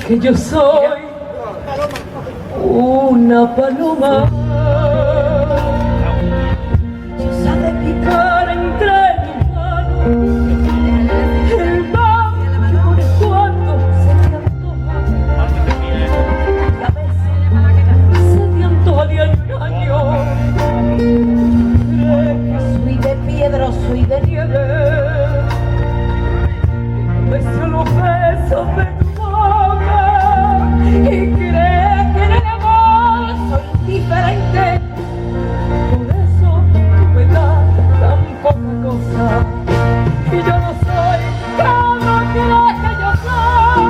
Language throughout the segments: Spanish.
que yo soy una paloma. Yo sabe picar entre mis manos el pan que por cuando se te antoja. Y a veces se te antoja de año en año. Crees que soy de piedra o soy de nieve. Beso los besos de tu boca y crees que en el amor soy diferente. Por eso tú me das tan poca cosa y yo no soy como crees que yo soy.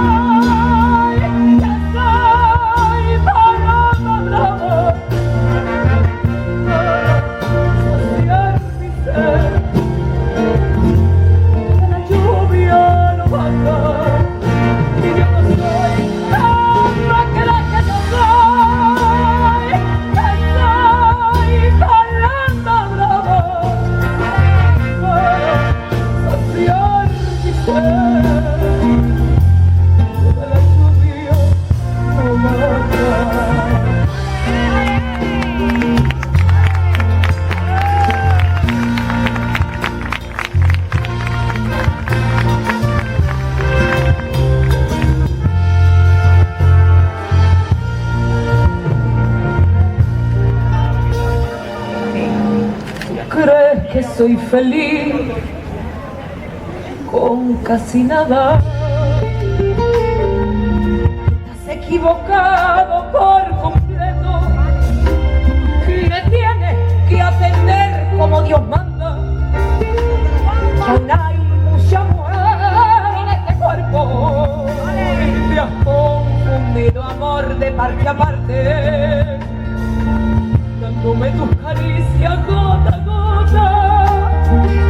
Que soy paloma brava para saciar mi sed. La lluvia no baja y yo no soy como crees que yo soy. Que soy paloma brava para saciar mi sed. La lluvia no baja. ¿Crees que soy feliz con casi nada? Estás equivocado por completo. Que tienes que atender como Dios manda. Aún hay mucha mujer en este cuerpo y te has confundido amor de parte a parte, dándome tus caricias gota a gota.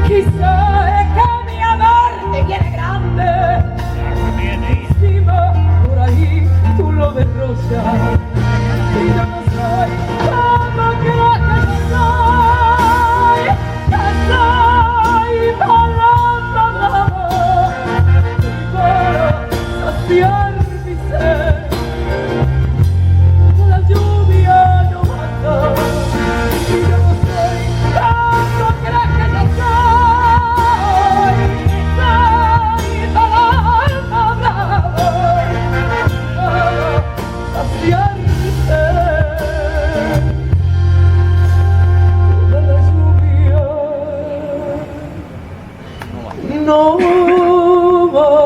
Quizá es que mi amor te viene grande. Encima por ahí tú lo derrochas y yo no soy como crees que yo soy. Que soy paloma brava para saciar mi sed. La lluvia no baja y yo no soy como crees que yo soy. Soy paloma brava para saciar mi sed. La lluvia no basta.